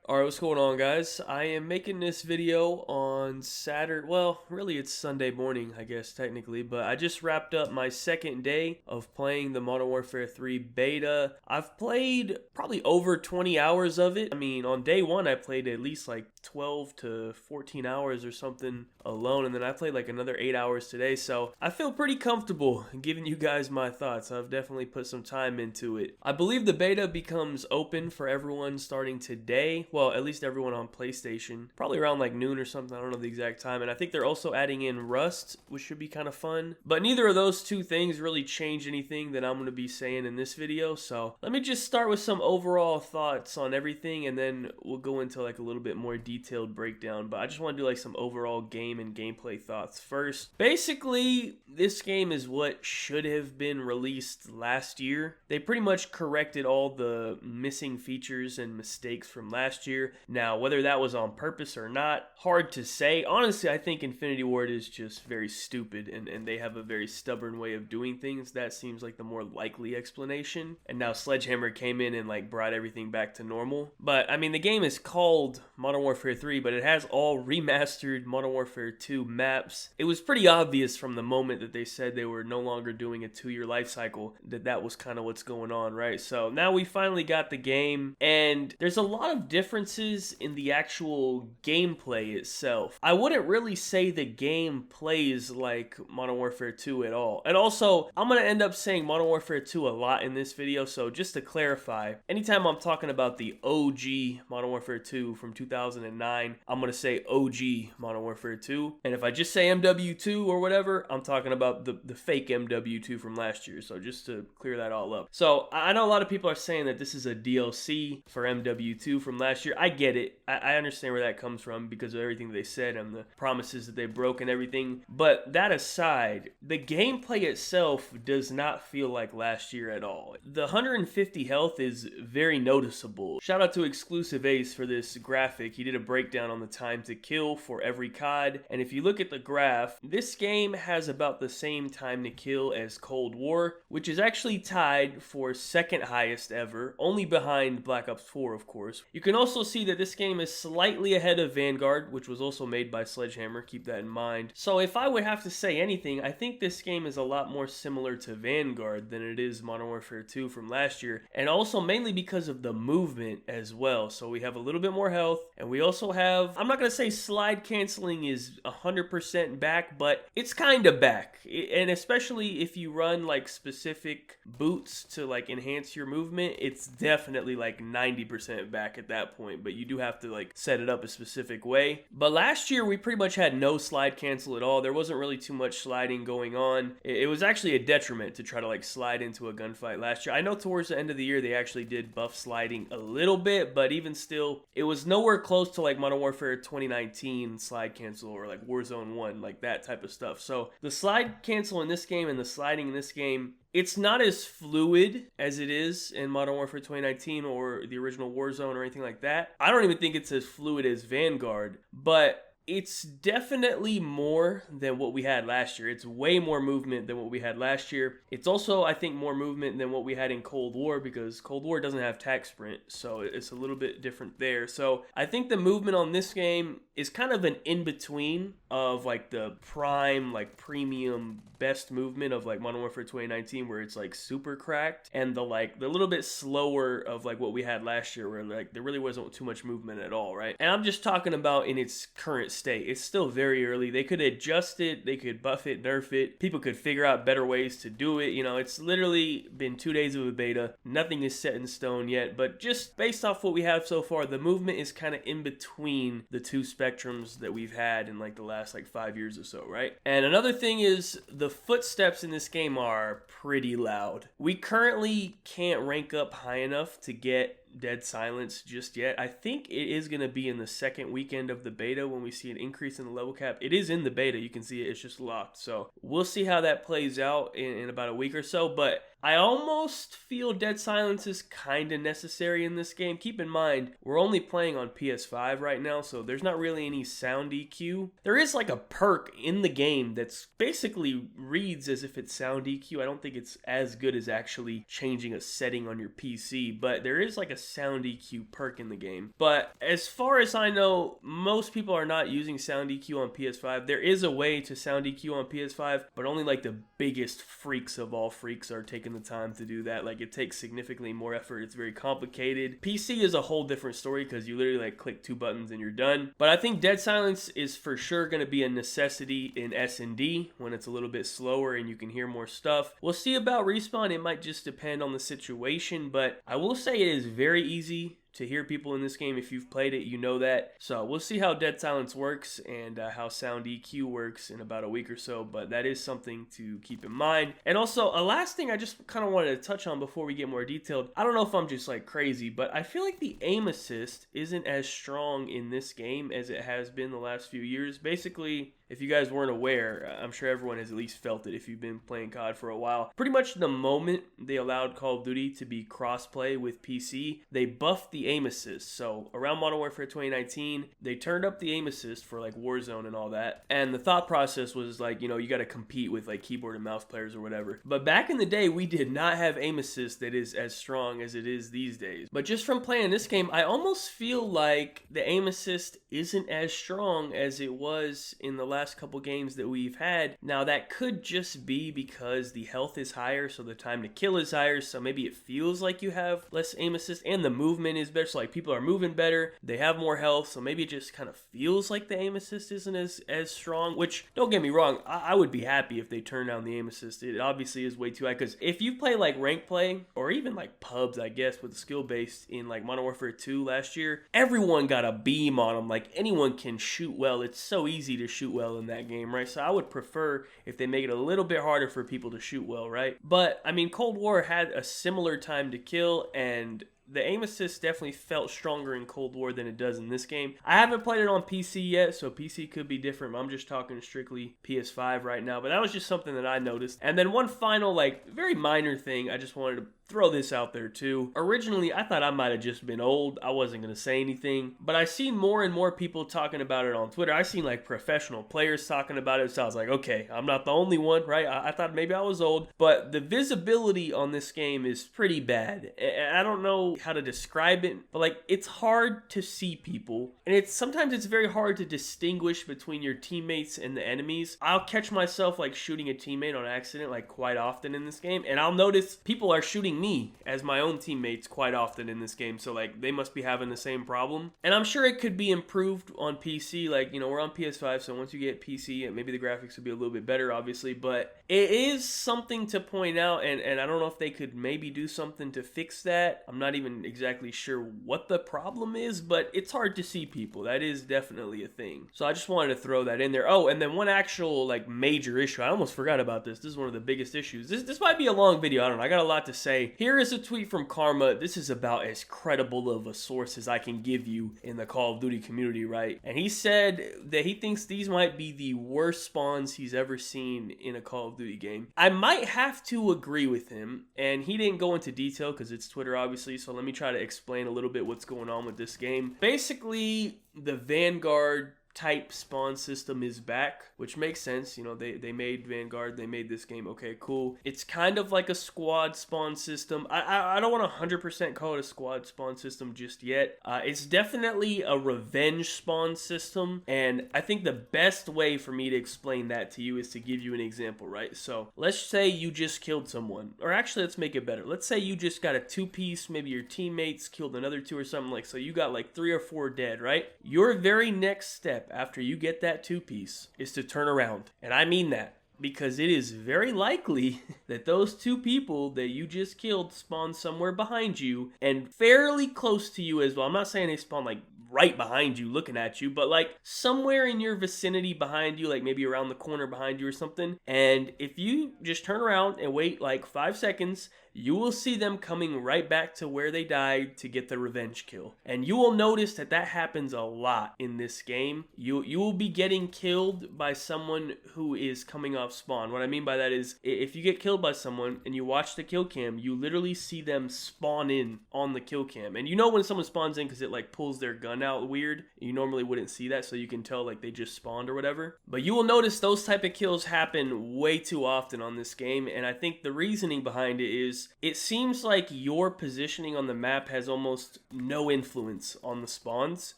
Alright, what's going on, guys? I am making this video on Saturday. Well, really, it's Sunday morning, I guess, technically. But I just wrapped up my second day of playing the Modern Warfare 3 beta. I've played probably over 20 hours of it. I mean, on day one, I played at least like 12 to 14 hours or something alone. And then I played like another 8 hours today. So I feel pretty comfortable giving you guys my thoughts. I've definitely put some time into it. I believe the beta becomes open for everyone starting today. Well, at least everyone on PlayStation. Probably around like noon or something. I don't know the exact time. And I think they're also adding in Rust, which should be kind of fun. But neither of those two things really change anything that I'm going to be saying in this video. So let me just start with some overall thoughts on everything, and then we'll go into like a little bit more detailed breakdown. But I just want to do like some overall game and gameplay thoughts first. Basically, this game is what should have been released last year. They pretty much corrected all the missing features and mistakes from last year. Now, whether that was on purpose or not, hard to say. Honestly, I think Infinity Ward is just very stupid, and they have a very stubborn way of doing things. That seems like the more likely explanation. And now Sledgehammer came in and like brought everything back to normal. But I mean, the game is called Modern Warfare 3, but it has all remastered Modern Warfare 2 maps. It was pretty obvious from the moment that they said they were no longer doing a 2-year life cycle that that was kind of what's going on, right? So now we finally got the game, and there's a lot of differences in the actual gameplay itself. I wouldn't really say the game plays like Modern Warfare 2 at all. And also, I'm going to end up saying Modern Warfare 2 a lot in this video, so just to clarify, anytime I'm talking about the OG Modern Warfare 2 from 2009, I'm going to say OG Modern Warfare 2. And if I just say MW2 or whatever, I'm talking about the fake MW2 from last year. So just to clear that all up. So I know a lot of people are saying that this is a DLC for MW2 from last year. I get it. I understand where that comes from because of everything they said and the promises that they broke and everything. But that aside, the gameplay itself does not feel like last year at all. The 150 health is very noticeable. Shout out to Exclusive Ace for this graphic. He did a breakdown on the time to kill for every COD. And if you look at the graph, this game has about the same time to kill as Cold War, which is actually tied for second highest ever, only behind Black Ops 4, of course. You can also see that this game is slightly ahead of Vanguard, which was also made by Sledgehammer. Keep that in mind. So if I would have to say anything, I think this game is a lot more similar to Vanguard than it is Modern Warfare 2 from last year, and also mainly because of the movement as well. So we have a little bit more health, and we also have, I'm not going to say slide canceling is 100% back, but it's kind of back. And especially if you run like specific boots to like enhance your movement, it's definitely like 90% back at that point, but you do have to like set it up a specific way. But last year we pretty much had no slide cancel at all. There wasn't really too much sliding going on. It was actually a detriment to try to like slide into a gunfight last year. I know towards the end of the year they actually did buff sliding a little bit, but even still, it was nowhere close to like Modern Warfare 2019 slide cancel or like Warzone 1, like that type of stuff. So the slide cancel in this game and the sliding in this game, it's not as fluid as it is in Modern Warfare 2019 or the original Warzone or anything like that. I don't even think it's as fluid as Vanguard, but it's definitely more than what we had last year. It's way more movement than what we had last year. It's also, I think, more movement than what we had in Cold War because Cold War doesn't have tac sprint, so it's a little bit different there. So I think the movement on this game is kind of an in-between of like the prime, like premium best movement of like Modern Warfare 2019 where it's like super cracked, and the little bit slower of like what we had last year where like there really wasn't too much movement at all, right? And I'm just talking about in its current state. It's still very early. They could adjust it, they could buff it, nerf it. People could figure out better ways to do it. You know, it's literally been 2 days of a beta. Nothing is set in stone yet, but just based off what we have so far, the movement is kind of in between the two spectrums that we've had in like the last like 5 years or so, right? And another thing is the footsteps in this game are pretty loud. We currently can't rank up high enough to get dead silence just yet. I think it is going to be in the second weekend of the beta when we see an increase in the level cap. It is in the beta. You can see it. It's just locked. So we'll see how that plays out in about a week or so. But I almost feel Dead Silence is kind of necessary in this game. Keep in mind, we're only playing on PS5 right now, so there's not really any sound EQ. There is like a perk in the game that's basically reads as if it's sound EQ. I don't think it's as good as actually changing a setting on your PC, but there is like a sound EQ perk in the game. But as far as I know, most people are not using sound EQ on PS5. There is a way to sound EQ on PS5, but only like the biggest freaks of all freaks are taking the time to do that. Like, it takes significantly more effort. It's very complicated. PC is a whole different story because you literally like click 2 buttons and you're done. But I think Dead Silence is for sure going to be a necessity in S&D when it's a little bit slower and you can hear more stuff. We'll see about Respawn. It might just depend on the situation, but I will say it is very easy to hear people in this game. If you've played it, you know that. So we'll see how Dead Silence works and how sound EQ works in about a week or so, but that is something to keep in mind. And also, a last thing I just kind of wanted to touch on before we get more detailed. I don't know if I'm just like crazy, but I feel like the aim assist isn't as strong in this game as it has been the last few years. Basically, if you guys weren't aware, I'm sure everyone has at least felt it if you've been playing COD for a while. Pretty much the moment they allowed Call of Duty to be cross-play with PC, they buffed the aim assist. So around Modern Warfare 2019, they turned up the aim assist for like Warzone and all that. And the thought process was like, you know, you got to compete with like keyboard and mouse players or whatever. But back in the day, we did not have aim assist that is as strong as it is these days. But just from playing this game, I almost feel like the aim assist isn't as strong as it was in the last couple games that we've had. Now that could just be because the health is higher, so the time to kill is higher, so maybe it feels like you have less aim assist, and the movement is better, so like people are moving better, they have more health, so maybe it just kind of feels like the aim assist isn't as strong, which, don't get me wrong, I would be happy if they turned down the aim assist. It obviously is way too high, because if you play like rank play, or even like pubs, I guess, with skill based in like Modern Warfare 2 last year, everyone got a beam on them. Like, anyone can shoot well. It's so easy to shoot well in that game, right? So I would prefer if they make it a little bit harder for people to shoot well, right? But I mean, Cold War had a similar time to kill, and the aim assist definitely felt stronger in Cold War than it does in this game. I haven't played it on PC yet, so PC could be different. I'm just talking strictly PS5 right now, but that was just something that I noticed. And then one final, like, very minor thing, I just wanted to throw this out there too. Originally, I thought I might have just been old. I wasn't going to say anything, but I seen more and more people talking about it on Twitter. I seen like professional players talking about it, so I was like, okay, I'm not the only one, right? I thought maybe I was old, but the visibility on this game is pretty bad. And I don't know how to describe it, but like, it's hard to see people, and sometimes it's very hard to distinguish between your teammates and the enemies. I'll catch myself like shooting a teammate on accident like quite often in this game, and I'll notice people are shooting me as my own teammates quite often in this game, so like they must be having the same problem. And I'm sure it could be improved on PC. Like, you know, we're on PS5, so once you get PC, maybe the graphics will be a little bit better, obviously, but it is something to point out, and I don't know if they could maybe do something to fix that. I'm not even exactly sure what the problem is, but it's hard to see people. That is definitely a thing. So I just wanted to throw that in there. Oh, and then one actual like major issue, I almost forgot about this. This is one of the biggest issues. This might be a long video, I don't know, I got a lot to say. Here is a tweet from Karma. This is about as credible of a source as I can give you in the Call of Duty community, right? And he said that he thinks these might be the worst spawns he's ever seen in a Call of Duty game. I might have to agree with him, and he didn't go into detail because it's Twitter, obviously, so let me try to explain a little bit what's going on with this game. Basically, the Vanguard type spawn system is back, which makes sense. You know, they made Vanguard, they made this game. Okay, cool. It's kind of like a squad spawn system. I don't want to 100% call it a squad spawn system just yet. It's definitely a revenge spawn system, and I think the best way for me to explain that to you is to give you an example, right? So let's say you just killed someone, or actually let's make it better. Let's say you just got a 2-piece, maybe your teammates killed another 2 or something, like, so you got like 3 or 4 dead, right? Your very next step after you get that 2-piece is to turn around. And I mean that, because it is very likely that those 2 people that you just killed spawn somewhere behind you and fairly close to you as well. I'm not saying they spawn like right behind you looking at you, but like somewhere in your vicinity behind you, like maybe around the corner behind you or something. And if you just turn around and wait like 5 seconds, you will see them coming right back to where they died to get the revenge kill. And you will notice that that happens a lot in this game. You will be getting killed by someone who is coming off spawn. What I mean by that is, if you get killed by someone and you watch the kill cam, you literally see them spawn in on the kill cam. And you know when someone spawns in because it like pulls their gun out weird. You normally wouldn't see that, so you can tell like they just spawned or whatever. But you will notice those type of kills happen way too often on this game, and I think the reasoning behind it is it seems like your positioning on the map has almost no influence on the spawns,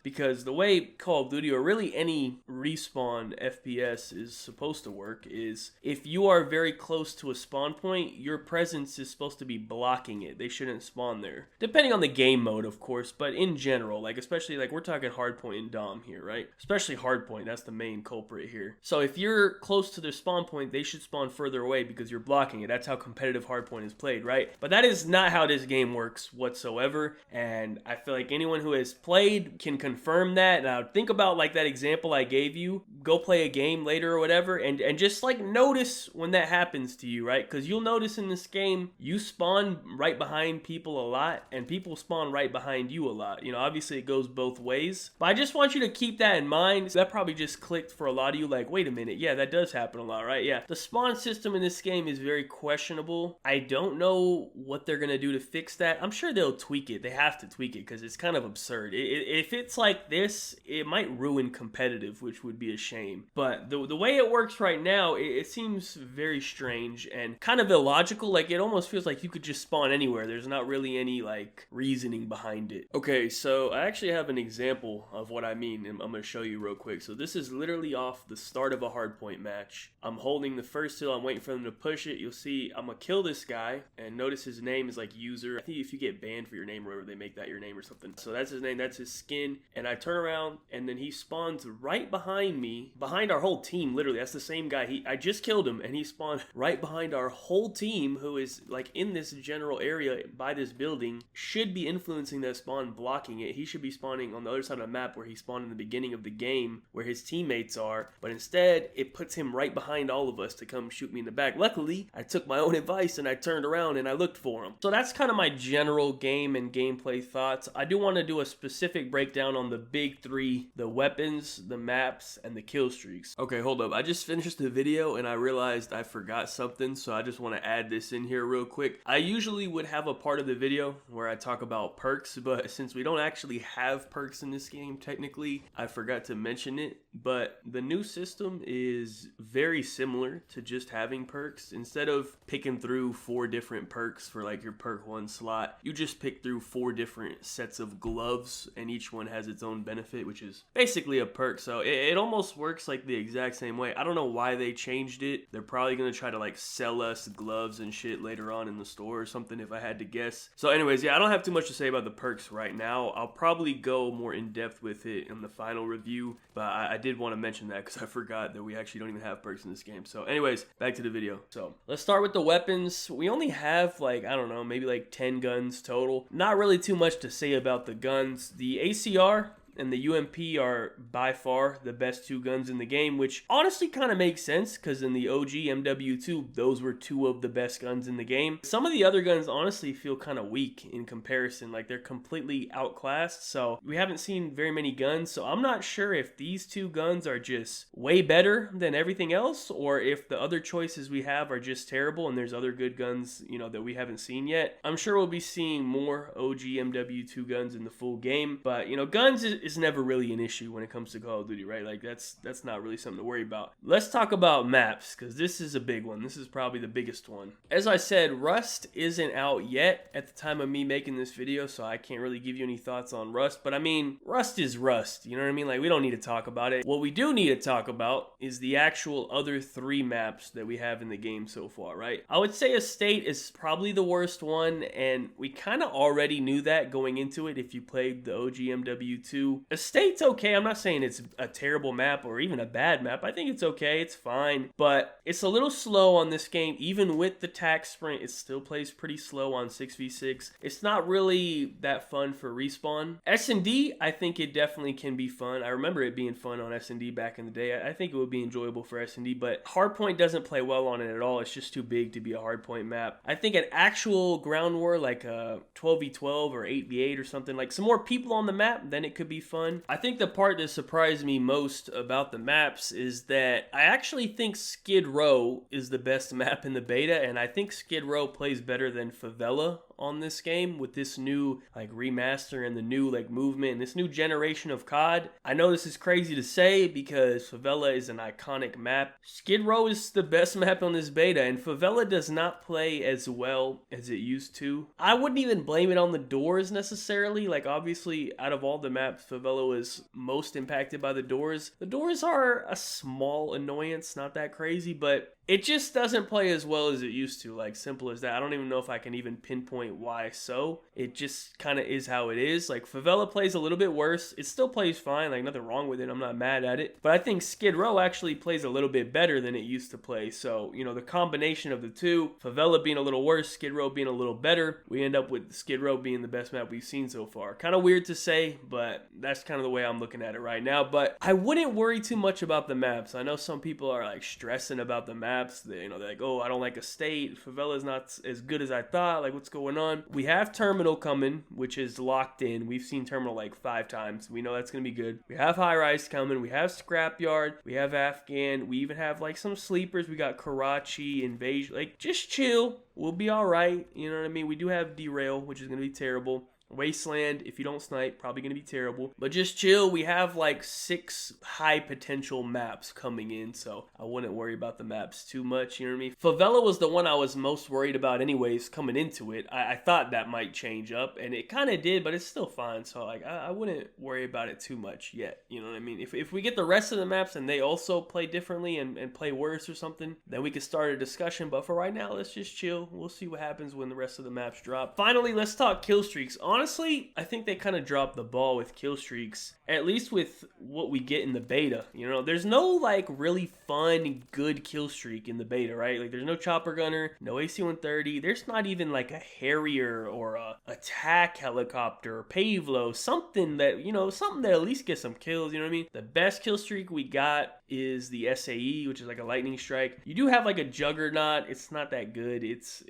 because the way Call of Duty, or really any respawn FPS, is supposed to work is if you are very close to a spawn point, your presence is supposed to be blocking it. They shouldn't spawn there. Depending on the game mode, of course, but in general, like especially like we're talking hardpoint and dom here, right? Especially hardpoint, that's the main culprit here. So if you're close to their spawn point, they should spawn further away because you're blocking it. That's how competitive hardpoint is played, right? But that is not how this game works whatsoever, and I feel like anyone who has played can confirm that. Now think about like that example I gave you. Go play a game later or whatever, and just like notice when that happens to you, right? Because you'll notice in this game, you spawn right behind people a lot, and people spawn right behind you a lot. You know, obviously it goes both ways, but I just want you to keep that in mind. That probably just clicked for a lot of you, like, wait a minute, yeah, that does happen a lot, right? Yeah, the spawn system in this game is very questionable. I don't know what they're gonna do to fix that. I'm sure they'll tweak it. They have to tweak it because it's kind of absurd. If it's like this, it might ruin competitive, which would be a shame. But the way it works right now, it seems very strange and kind of illogical. Like, it almost feels like you could just spawn anywhere. There's not really any like reasoning behind it. Okay, so I actually have an example of what I mean, and I'm gonna show you real quick. So this is literally off the start of a hardpoint match. I'm holding the first hill, I'm waiting for them to push it. You'll see I'm gonna kill this guy, and notice his name is like user. I think if you get banned for your name or whatever, they make that your name or something. So that's his name, that's his skin, and I turn around, and then he spawns right behind me, behind our whole team. Literally, that's the same guy. I just killed him, and he spawned right behind our whole team, who is like in this general area by this building, should be influencing that spawn, blocking it. He should be spawning on the other side of the map where he spawned in the beginning of the game, where his teammates are, but instead it puts him right behind all of us to come shoot me in the back. Luckily, I took my own advice and I turned around and I looked for him. So that's kind of my general game and gameplay thoughts. I do want to do a specific breakdown on the big three: the weapons, the maps, and the kill streaks. Okay, hold up. I just finished the video and I realized I forgot something, so I just want to add this in here real quick. I usually would have a part of the video where I talk about perks, but since we don't actually have perks in this game, technically, I forgot to mention it. But the new system is very similar to just having perks. Instead of picking through 4 different perks for like your perk 1 slot, you just pick through 4 different sets of gloves, and each one has its own benefit, which is basically a perk. So it almost works like the exact same way. I don't know why they changed it. They're probably gonna try to like sell us gloves and shit later on in the store or something, if I had to guess. So anyways, yeah, I don't have too much to say about the perks right now. I'll probably go more in depth with it in the final review, but I did want to mention that because I forgot that we actually don't even have perks in this game. So anyways, back to the video. So let's start with the weapons. We only have like, I don't know, maybe like 10 guns total. Not really too much to say about the guns. The ACR and the UMP are by far the best 2 guns in the game, which honestly kind of makes sense because in the OG MW2, those were 2 of the best guns in the game. Some of the other guns honestly feel kind of weak in comparison, like they're completely outclassed, so we haven't seen very many guns, so I'm not sure if these 2 guns are just way better than everything else, or if the other choices we have are just terrible and there's other good guns, you know, that we haven't seen yet. I'm sure we'll be seeing more OG MW2 guns in the full game, but you know, guns is never really an issue when it comes to Call of Duty, right? Like that's not really something to worry about. Let's talk about maps, because this is a big one. This is probably the biggest one. As I said, Rust isn't out yet at the time of me making this video, so I can't really give you any thoughts on Rust, but I mean, Rust is Rust, you know what I mean? Like, we don't need to talk about it. What we do need to talk about is the actual other 3 maps that we have in the game so far, right? I would say Estate is probably the worst one, and we kind of already knew that going into it if you played the OG MW2. MW2. Estate's okay. I'm not saying it's a terrible map or even a bad map. I think it's okay. It's fine. But it's a little slow on this game. Even with the tax sprint, it still plays pretty slow on 6v6. It's not really that fun for respawn. S&D, I think it definitely can be fun. I remember it being fun on S&D back in the day. I think it would be enjoyable for S&D, but Hardpoint doesn't play well on it at all. It's just too big to be a Hardpoint map. I think an actual ground war like a 12v12 or 8v8 or something, like some more people on the map, then it could be fun. I think the part that surprised me most about the maps is that I actually think Skid Row is the best map in the beta, and I think Skid Row plays better than Favela on this game with this new like remaster and the new like movement and this new generation of COD. I know this is crazy to say because Favela is an iconic map. Skid Row is the best map on this beta, and Favela does not play as well as it used to. I wouldn't even blame it on the doors necessarily. Like obviously out of all the maps, Favela was most impacted by the doors. The doors are a small annoyance, not that crazy, but it just doesn't play as well as it used to, like simple as that. I don't even know if I can even pinpoint why so. It just kind of is how it is. Like Favela plays a little bit worse. It still plays fine, like nothing wrong with it. I'm not mad at it. But I think Skid Row actually plays a little bit better than it used to play. So, you know, the combination of the two, Favela being a little worse, Skid Row being a little better, we end up with Skid Row being the best map we've seen so far. Kind of weird to say, but that's kind of the way I'm looking at it right now. But I wouldn't worry too much about the maps. I know some people are like stressing about the maps. They're like, oh, I don't like Estate. Favela's not as good as I thought. Like, what's going on? We have Terminal coming, which is locked in. We've seen Terminal like 5 times. We know that's going to be good. We have High Rise coming. We have Scrapyard. We have Afghan. We even have like some sleepers. We got Karachi, Invasion. Like, just chill. We'll be all right. You know what I mean? We do have Derail, which is going to be terrible. Wasteland, if you don't snipe, probably going to be terrible. But just chill. We have like 6 high potential maps coming in, so I wouldn't worry about the maps too much, you know what I mean? Favela was the one I was most worried about anyways coming into it. I thought that might change up, and it kind of did, but it's still fine, so like I wouldn't worry about it too much yet, you know what I mean? If we get the rest of the maps and they also play differently and play worse or something, then we could start a discussion, but for right now, let's just chill. We'll see what happens when the rest of the maps drop. Finally, let's talk Killstreaks. Honestly, I think they kind of dropped the ball with Killstreaks, at least with what we get in the beta. You know, there's no like really fun, good Killstreak in the beta, right? Like there's no Chopper Gunner, no AC-130. There's not even like a Harrier or a attack helicopter or Pavlo, something that, you know, something that at least gets some kills, you know what I mean? The best Killstreak we got is the SAE, which is like a lightning strike. You do have like a Juggernaut. It's not that good.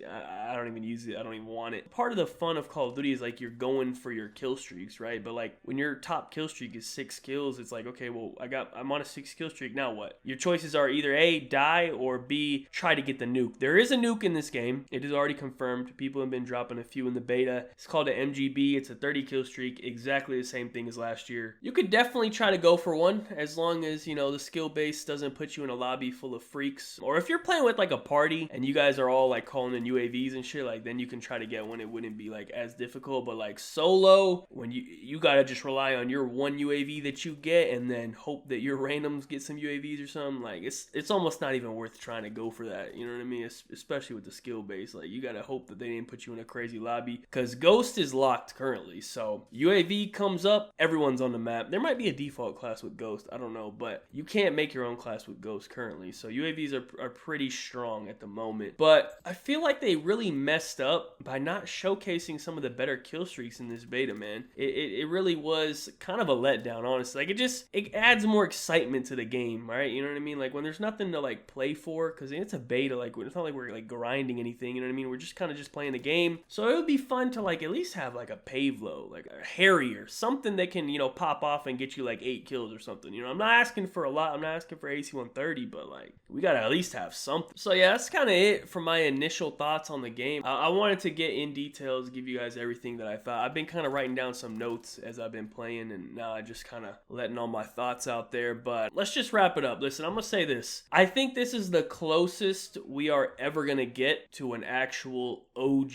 I don't even use it. I don't even want it. Part of the fun of Call of Duty is like you're going for your kill streaks, right? But like when your top kill streak is 6 kills, it's like, okay, well, I'm on a 6 kill streak. Now what? Your choices are either A, die, or B, try to get the nuke. There is a nuke in this game. It is already confirmed. People have been dropping a few in the beta. It's called an MGB. It's a 30 kill streak. Exactly the same thing as last year. You could definitely try to go for one as long as, you know, the skill base doesn't put you in a lobby full of freaks. Or if you're playing with like a party and you guys are all like calling in UAVs and shit, like then you can try to get one. It wouldn't be like as difficult, but like solo, when you gotta just rely on your one UAV that you get and then hope that your randoms get some UAVs or something. Like it's almost not even worth trying to go for that, you know what I mean? Especially with the skill base, like you gotta hope that they didn't put you in a crazy lobby, because Ghost is locked currently. So UAV comes up, everyone's on the map. There might be a default class with Ghost, I don't know, but you can't make your own class with Ghost currently. So UAVs are pretty strong at the moment, but I feel like they really messed up by not showcasing some of the better kill streaks in this beta, man. It really was kind of a letdown, honestly. Like it adds more excitement to the game, right? You know what I mean? Like when there's nothing to like play for, because it's a beta, like it's not like we're like grinding anything, you know what I mean? We're just kind of just playing the game. So it would be fun to like at least have like a Pavlo, like a Harrier, something that can, you know, pop off and get you like 8 kills or something. You know, I'm not asking for a lot. I'm not asking for AC-130, but like we gotta at least have something. So yeah, that's kind of it for my initial thoughts on the game. I wanted to get in details, give you guys everything that I thought. I've been kind of writing down some notes as I've been playing, and now I just kind of letting all my thoughts out there. But let's just wrap it up. Listen, I'm gonna say this. I think this is the closest we are ever gonna get to an actual OG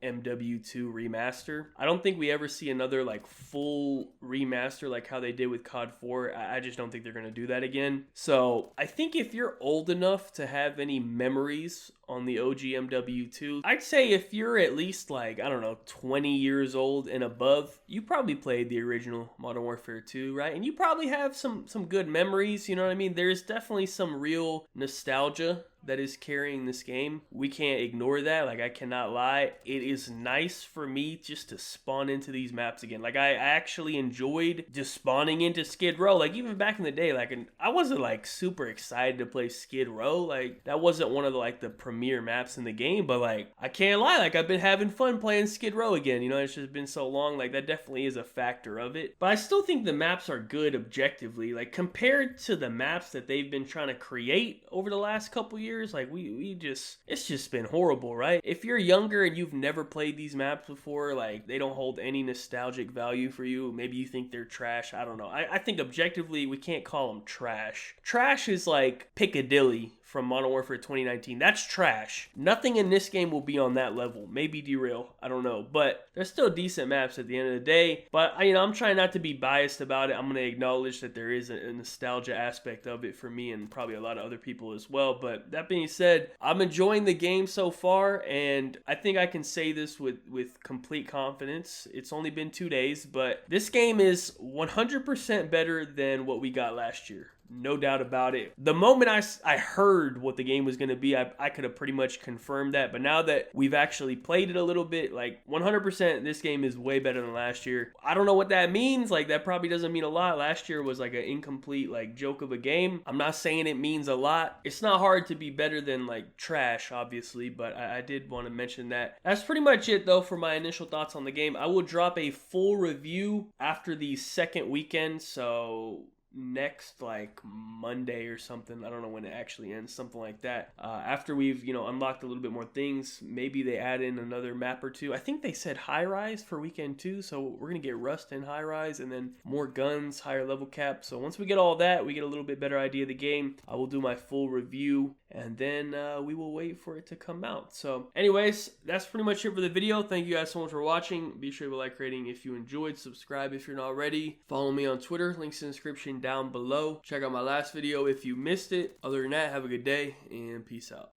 MW2 remaster. I don't think we ever see another like full remaster like how they did with COD 4. I just don't think they're gonna do that again. So I think if you're old enough to have any memories on the OG MW2, I'd say if you're at least like, I don't know, 20 years years old and above, you probably played the original Modern Warfare 2, right? And you probably have some good memories, you know what I mean? There's definitely some real nostalgia that is carrying this game. We can't ignore that. Like, I cannot lie. It is nice for me just to spawn into these maps again. Like, I actually enjoyed just spawning into Skid Row. Like, even back in the day, like, and I wasn't like super excited to play Skid Row. Like, that wasn't one of the premier maps in the game, but like, I can't lie. Like, I've been having fun playing Skid Row again. You know, it's just been so long. Like, that definitely is a factor of it. But I still think the maps are good objectively. Like, compared to the maps that they've been trying to create over the last couple years, like it's just been horrible, right? If you're younger and you've never played these maps before, like, they don't hold any nostalgic value for you. Maybe you think they're trash. I don't know. I think objectively we can't call them trash. Trash is like Piccadilly from Modern Warfare 2019. That's trash. Nothing in this game will be on that level. Maybe Derail, I don't know, but they're still decent maps at the end of the day. But I'm trying not to be biased about it. I'm going to acknowledge that there is a nostalgia aspect of it for me and probably a lot of other people as well. But that being said, I'm enjoying the game so far, and I think I can say this with complete confidence. It's only been 2 days, but this game is 100% better than what we got last year. No doubt about it. The moment I heard what the game was going to be, I could have pretty much confirmed that. But now that we've actually played it a little bit, like 100% this game is way better than last year. I don't know what that means. Like, that probably doesn't mean a lot. Last year was like an incomplete joke of a game. I'm not saying it means a lot. It's not hard to be better than like trash, obviously, but I did want to mention that. That's pretty much it though for my initial thoughts on the game. I will drop a full review after the second weekend, so next Monday or something. I don't know when it actually ends, something like that. After we've unlocked a little bit more things, maybe they add in another map or two. I think they said high rise for weekend 2, so we're gonna get Rust and high rise, and then more guns, higher level cap. So once we get all that, we get a little bit better idea of the game. I will do my full review, and then we will wait for it to come out. So anyways, that's pretty much it for the video. Thank you guys so much for watching. Be sure to like, rating if you enjoyed, subscribe if you're not already, follow me on Twitter, links in the description down below. Check out my last video if you missed it. Other than that, have a good day and peace out.